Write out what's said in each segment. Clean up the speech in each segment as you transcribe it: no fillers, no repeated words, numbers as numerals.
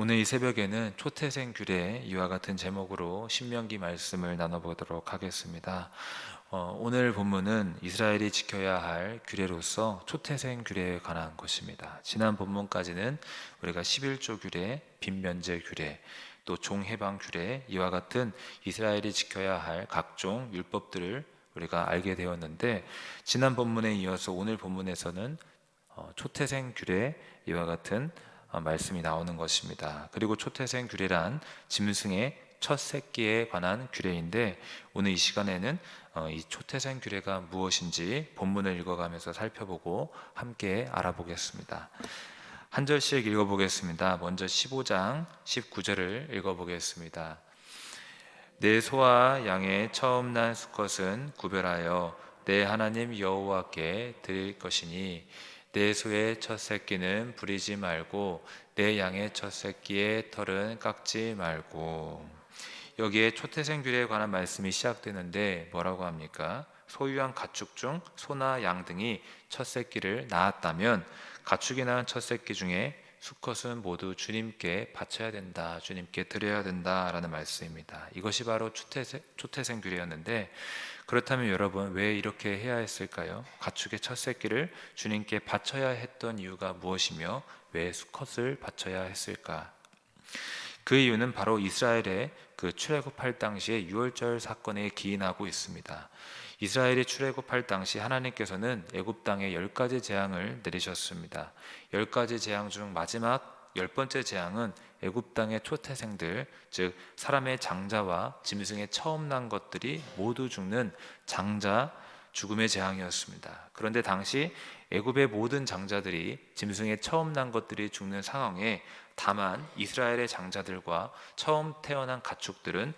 오늘 이 새벽에는 초태생 규례 이와 같은 제목으로 신명기 말씀을 나눠보도록 하겠습니다. 오늘 본문은 이스라엘이 지켜야 할 규례로서 초태생 규례에 관한 것입니다. 지난 본문까지는 우리가 11조 규례, 빈면제 규례, 또 종해방 규례 이와 같은 이스라엘이 지켜야 할 각종 율법들을 우리가 알게 되었는데, 지난 본문에 이어서 오늘 본문에서는 초태생 규례 이와 같은 말씀이 나오는 것입니다. 그리고 초태생 규례란 짐승의 첫 새끼에 관한 규례인데, 오늘 이 시간에는 이 초태생 규례가 무엇인지 본문을 읽어가면서 살펴보고 함께 알아보겠습니다. 한 절씩 읽어보겠습니다. 먼저 15장 19절을 읽어보겠습니다. 내 소와 양의 처음 난 수컷은 구별하여 내 하나님 여호와께 드릴 것이니 내 소의 첫 새끼는 부리지 말고 내 양의 첫 새끼의 털은 깎지 말고. 여기에 초태생 규례에 관한 말씀이 시작되는데 뭐라고 합니까? 소유한 가축 중 소나 양 등이 첫 새끼를 낳았다면 가축이 낳은 첫 새끼 중에 수컷은 모두 주님께 바쳐야 된다, 주님께 드려야 된다라는 말씀입니다. 이것이 바로 초태생 규례였는데, 그렇다면 여러분, 왜 이렇게 해야 했을까요? 가축의 첫 새끼를 주님께 바쳐야 했던 이유가 무엇이며 왜 수컷을 바쳐야 했을까? 그 이유는 바로 이스라엘의 그 출애굽할 당시의 유월절 사건에 기인하고 있습니다. 이스라엘이 출애굽할 당시 하나님께서는 애굽 땅에 10가지 재앙을 내리셨습니다. 10가지 재앙 중 마지막 10번째 재앙은 애굽 땅의 초태생들, 즉 사람의 장자와 짐승의 처음 난 것들이 모두 죽는 장자 죽음의 재앙이었습니다. 그런데 당시 애굽의 모든 장자들이, 짐승의 처음 난 것들이 죽는 상황에 다만 이스라엘의 장자들과 처음 태어난 가축들은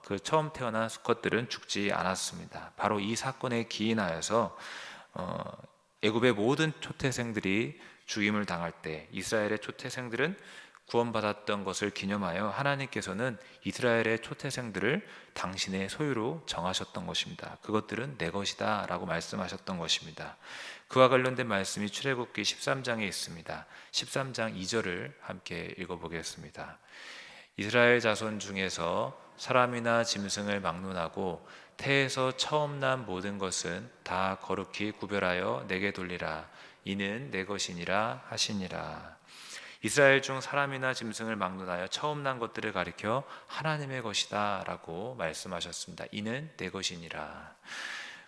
그 처음 태어난 수컷들은 죽지 않았습니다. 바로 이 사건에 기인하여서 애굽의 모든 초태생들이 죽임을 당할 때 이스라엘의 초태생들은 구원받았던 것을 기념하여 하나님께서는 이스라엘의 초태생들을 당신의 소유로 정하셨던 것입니다. 그것들은 내 것이다 라고 말씀하셨던 것입니다. 그와 관련된 말씀이 출애굽기 13장에 있습니다. 13장 2절을 함께 읽어보겠습니다. 이스라엘 자손 중에서 사람이나 짐승을 막론하고 태에서 처음 난 모든 것은 다 거룩히 구별하여 내게 돌리라. 이는 내 것이니라 하시니라. 이스라엘 중 사람이나 짐승을 막론하여 처음 난 것들을 가리켜 하나님의 것이다 라고 말씀하셨습니다. 이는 내 것이니라.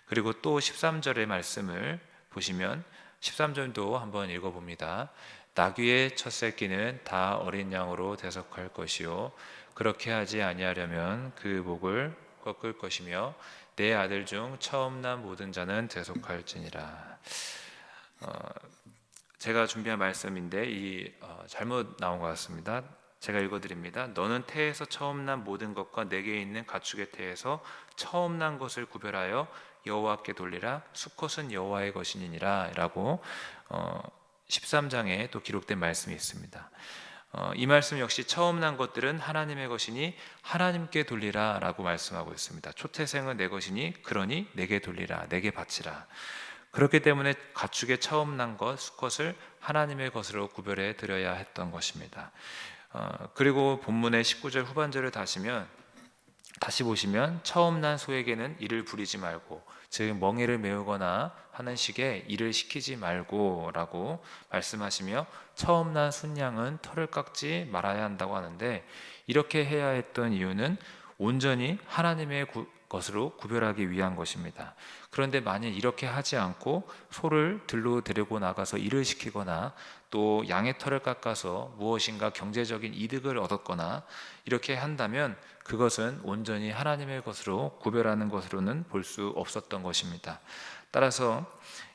그리고 또 13절의 말씀을 보시면 13절도 한번 읽어봅니다. 나귀의 첫 새끼는 다 어린 양으로 대속할 것이요 그렇게 하지 아니하려면 그 목을 꺾을 것이며 내 아들 중 처음 난 모든 자는 대속할지니라. 제가 준비한 말씀인데 잘못 나온 것 같습니다. 제가 읽어드립니다. 너는 태에서 처음 난 모든 것과 내게 있는 가축의 태에서 처음 난 것을 구별하여 여호와께 돌리라. 수컷은 여호와의 것이니라 라고 13장에 또 기록된 말씀이 있습니다. 이 말씀 역시 처음 난 것들은 하나님의 것이니 하나님께 돌리라 라고 말씀하고 있습니다. 초태생은 내 것이니 그러니 내게 돌리라, 내게 바치라. 그렇기 때문에 가축의 처음 난 것, 수컷을 하나님의 것으로 구별해 드려야 했던 것입니다. 그리고 본문의 19절 후반절을 다시 보시면 처음 난 소에게는 이를 부리지 말고, 즉 멍에를 메우거나 하는 식의 일을 시키지 말고 라고 말씀하시며 처음 난 순양은 털을 깎지 말아야 한다고 하는데, 이렇게 해야 했던 이유는 온전히 하나님의 것으로 구별하기 위한 것입니다. 그런데 만약 이렇게 하지 않고 소를 들로 데리고 나가서 일을 시키거나 또 양의 털을 깎아서 무엇인가 경제적인 이득을 얻었거나 이렇게 한다면 그것은 온전히 하나님의 것으로 구별하는 것으로는 볼 수 없었던 것입니다. 따라서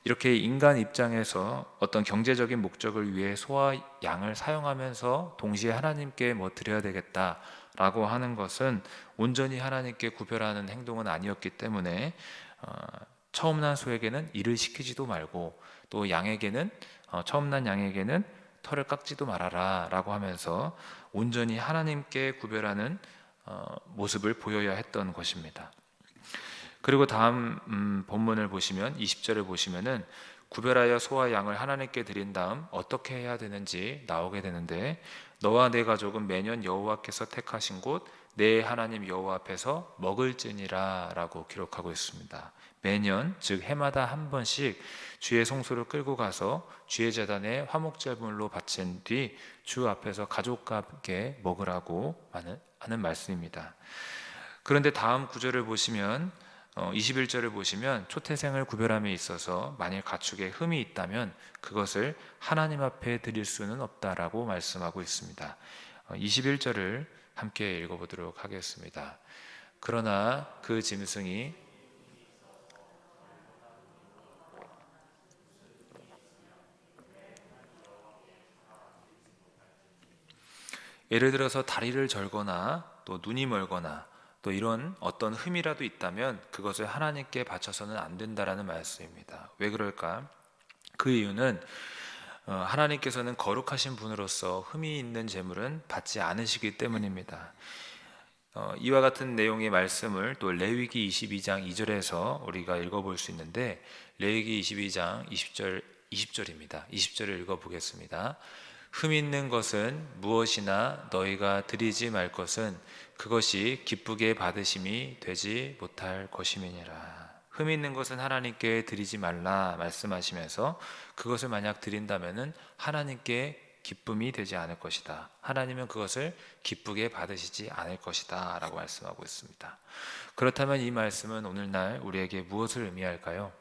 이렇게 인간 입장에서 어떤 경제적인 목적을 위해 소와 양을 사용하면서 동시에 하나님께 드려야 되겠다라고 하는 것은 온전히 하나님께 구별하는 행동은 아니었기 때문에 처음 난 소에게는 일을 시키지도 말고 또 처음 난 양에게는 털을 깎지도 말아라 라고 하면서 온전히 하나님께 구별하는 모습을 보여야 했던 것입니다. 그리고 다음 본문을 보시면 20절을 보시면은 구별하여 소와 양을 하나님께 드린 다음 어떻게 해야 되는지 나오게 되는데, 너와 내 가족은 매년 여호와께서 택하신 곳 내 하나님 여호와 앞에서 먹을지니라 라고 기록하고 있습니다. 매년, 즉 해마다 한 번씩 주의 성소를 끌고 가서 주의 제단에 화목제물로 바친 뒤 주 앞에서 가족과 함께 먹으라고 하는 말씀입니다. 그런데 다음 구절을 보시면 21절을 보시면 초태생을 구별함에 있어서 만일 가축에 흠이 있다면 그것을 하나님 앞에 드릴 수는 없다라고 말씀하고 있습니다. 21절을 함께 읽어보도록 하겠습니다. 그러나 그 짐승이 예를 들어서 다리를 절거나 또 눈이 멀거나 또 이런 어떤 흠이라도 있다면 그것을 하나님께 바쳐서는 안 된다라는 말씀입니다. 왜 그럴까? 그 이유는 하나님께서는 거룩하신 분으로서 흠이 있는 제물은 받지 않으시기 때문입니다. 이와 같은 내용의 말씀을 또 레위기 22장 2절에서 우리가 읽어볼 수 있는데, 레위기 22장 20절입니다. 20절을 읽어보겠습니다. 흠 있는 것은 무엇이나 너희가 드리지 말 것은 그것이 기쁘게 받으심이 되지 못할 것임이니라. 흠 있는 것은 하나님께 드리지 말라 말씀하시면서 그것을 만약 드린다면은 하나님께 기쁨이 되지 않을 것이다. 하나님은 그것을 기쁘게 받으시지 않을 것이다 라고 말씀하고 있습니다. 그렇다면 이 말씀은 오늘날 우리에게 무엇을 의미할까요?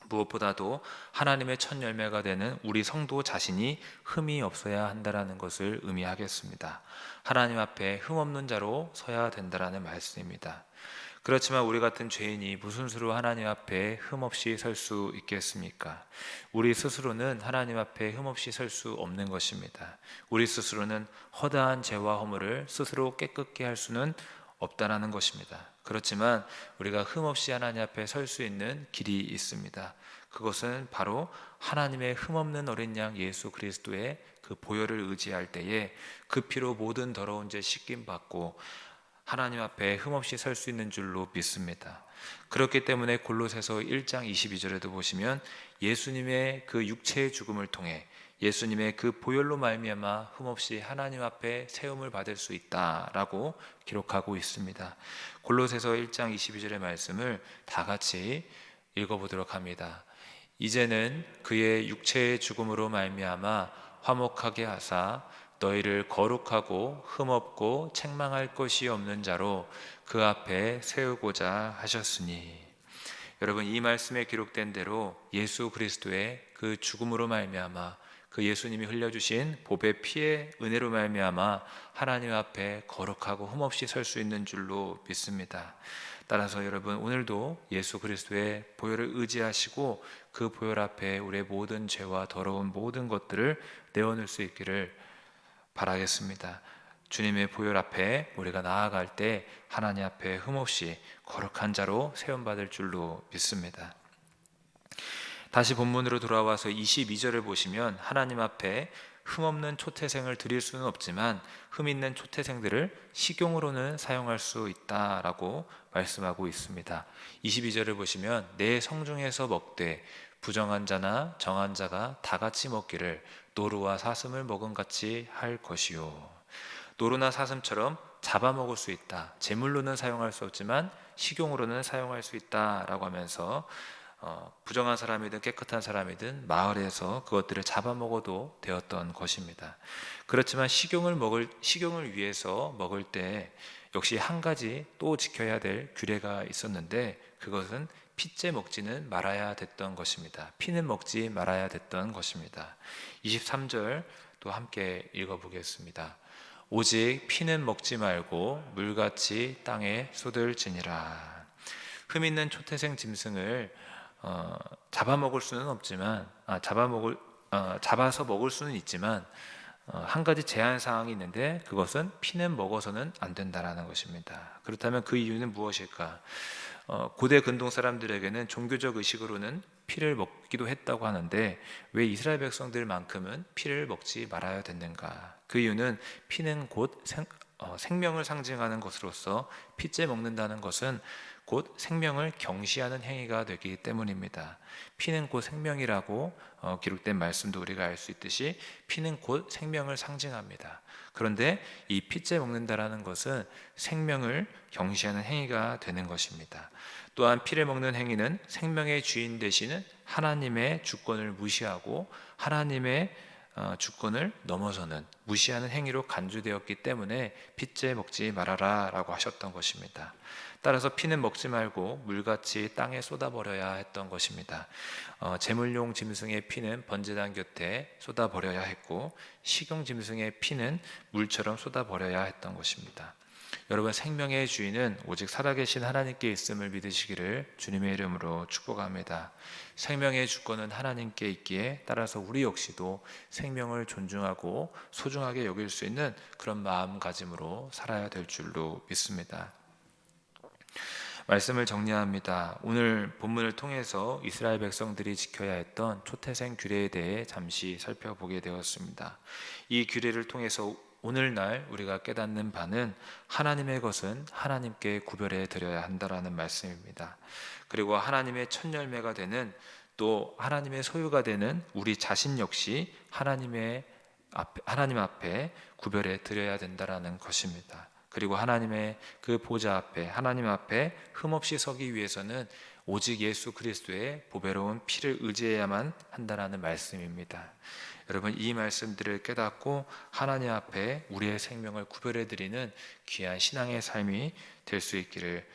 무엇보다도 하나님의 첫 열매가 되는 우리 성도 자신이 흠이 없어야 한다는 것을 의미하겠습니다. 하나님 앞에 흠 없는 자로 서야 된다는 말씀입니다. 그렇지만 우리 같은 죄인이 무슨 수로 하나님 앞에 흠없이 설 수 있겠습니까? 우리 스스로는 하나님 앞에 흠없이 설 수 없는 것입니다. 우리 스스로는 허다한 죄와 허물을 스스로 깨끗게 할 수는 없다라는 것입니다. 그렇지만 우리가 흠없이 하나님 앞에 설 수 있는 길이 있습니다. 그것은 바로 하나님의 흠없는 어린 양 예수 그리스도의 그 보혈을 의지할 때에 그 피로 모든 더러운 죄 씻김 받고 하나님 앞에 흠없이 설 수 있는 줄로 믿습니다. 그렇기 때문에 골로새서 1장 22절에도 보시면 예수님의 그 육체의 죽음을 통해 예수님의 그 보혈로 말미암아 흠없이 하나님 앞에 세움을 받을 수 있다라고 기록하고 있습니다. 골로새서 1장 22절의 말씀을 다 같이 읽어보도록 합니다. 이제는 그의 육체의 죽음으로 말미암아 화목하게 하사 너희를 거룩하고 흠없고 책망할 것이 없는 자로 그 앞에 세우고자 하셨으니. 여러분, 이 말씀에 기록된 대로 예수 그리스도의 그 죽음으로 말미암아 그 예수님이 흘려주신 보배 피의 은혜로 말미암아 하나님 앞에 거룩하고 흠없이 설 수 있는 줄로 믿습니다. 따라서 여러분, 오늘도 예수 그리스도의 보혈을 의지하시고 그 보혈 앞에 우리의 모든 죄와 더러운 모든 것들을 내어놓을 수 있기를 바라겠습니다. 주님의 보혈 앞에 우리가 나아갈 때 하나님 앞에 흠없이 거룩한 자로 세움받을 줄로 믿습니다. 다시 본문으로 돌아와서 22절을 보시면 하나님 앞에 흠없는 초태생을 드릴 수는 없지만 흠 있는 초태생들을 식용으로는 사용할 수 있다라고 말씀하고 있습니다. 22절을 보시면 내 성중에서 먹되 부정한 자나 정한 자가 다 같이 먹기를 노루와 사슴을 먹은 같이 할 것이요. 노루나 사슴처럼 잡아먹을 수 있다. 제물로는 사용할 수 없지만 식용으로는 사용할 수 있다라고 하면서 부정한 사람이든 깨끗한 사람이든 마을에서 그것들을 잡아먹어도 되었던 것입니다. 그렇지만 식용을 위해서 먹을 때 역시 한 가지 또 지켜야 될 규례가 있었는데 그것은 핏째 먹지는 말아야 됐던 것입니다. 피는 먹지 말아야 됐던 것입니다. 23절 또 함께 읽어보겠습니다. 오직 피는 먹지 말고 물같이 땅에 쏟을지니라. 흠 있는 초태생 짐승을 잡아먹을 수는 없지만 잡아서 먹을 수는 있지만 한 가지 제한 사항이 있는데 그것은 피는 먹어서는 안 된다라는 것입니다. 그렇다면 그 이유는 무엇일까? 고대 근동 사람들에게는 종교적 의식으로는 피를 먹기도 했다고 하는데 왜 이스라엘 백성들만큼은 피를 먹지 말아야 됐는가? 그 이유는 피는 곧 생명을 상징하는 것으로서 피째 먹는다는 것은 곧 생명을 경시하는 행위가 되기 때문입니다. 피는 곧 생명이라고 기록된 말씀도 우리가 알 수 있듯이 피는 곧 생명을 상징합니다. 그런데 이 피째 먹는다라는 것은 생명을 경시하는 행위가 되는 것입니다. 또한 피를 먹는 행위는 생명의 주인 되시는 하나님의 주권을 무시하고 하나님의 주권을 넘어서는 무시하는 행위로 간주되었기 때문에 피째 먹지 말아라 라고 하셨던 것입니다. 따라서 피는 먹지 말고 물같이 땅에 쏟아버려야 했던 것입니다. 제물용 짐승의 피는 번제단 곁에 쏟아버려야 했고 식용 짐승의 피는 물처럼 쏟아버려야 했던 것입니다. 여러분, 생명의 주인은 오직 살아계신 하나님께 있음을 믿으시기를 주님의 이름으로 축복합니다. 생명의 주권은 하나님께 있기에 따라서 우리 역시도 생명을 존중하고 소중하게 여길 수 있는 그런 마음가짐으로 살아야 될 줄로 믿습니다. 말씀을 정리합니다. 오늘 본문을 통해서 이스라엘 백성들이 지켜야 했던 초태생 규례에 대해 잠시 살펴보게 되었습니다. 이 규례를 통해서 오늘날 우리가 깨닫는 바는 하나님의 것은 하나님께 구별해 드려야 한다라는 말씀입니다. 그리고 하나님의 첫 열매가 되는 또 하나님의 소유가 되는 우리 자신 역시 하나님 앞에 구별해 드려야 된다라는 것입니다. 그리고 하나님의 그 보좌 앞에 하나님 앞에 흠없이 서기 위해서는 오직 예수 그리스도의 보배로운 피를 의지해야만 한다라는 말씀입니다. 여러분, 이 말씀들을 깨닫고 하나님 앞에 우리의 생명을 구별해 드리는 귀한 신앙의 삶이 될 수 있기를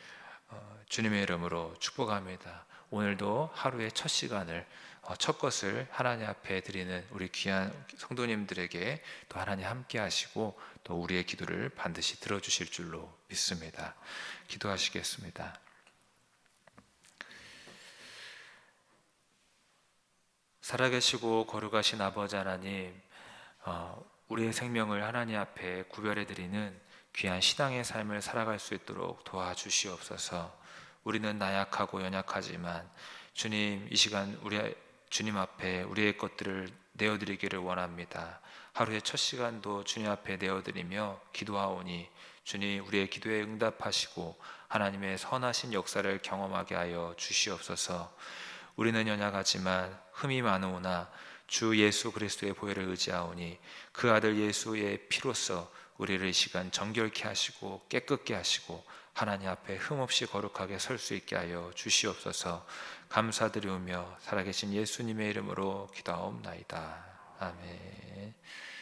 주님의 이름으로 축복합니다. 오늘도 하루의 첫 시간을 첫 것을 하나님 앞에 드리는 우리 귀한 성도님들에게 또 하나님 함께 하시고 또 우리의 기도를 반드시 들어주실 줄로 믿습니다. 기도하시겠습니다. 살아계시고 거룩하신 아버지 하나님, 우리의 생명을 하나님 앞에 구별해 드리는 귀한 신앙의 삶을 살아갈 수 있도록 도와주시옵소서. 우리는 나약하고 연약하지만 주님, 이 시간 주님 앞에 우리의 것들을 내어드리기를 원합니다. 하루의 첫 시간도 주님 앞에 내어드리며 기도하오니 주님, 우리의 기도에 응답하시고 하나님의 선하신 역사를 경험하게 하여 주시옵소서. 우리는 연약하지만 흠이 많으오나 주 예수 그리스도의 보혈을 의지하오니 그 아들 예수의 피로써 우리를 이 시간 정결케 하시고 깨끗게 하시고 하나님 앞에 흠없이 거룩하게 설 수 있게 하여 주시옵소서. 감사드리오며 살아계신 예수님의 이름으로 기도하옵나이다. 아멘.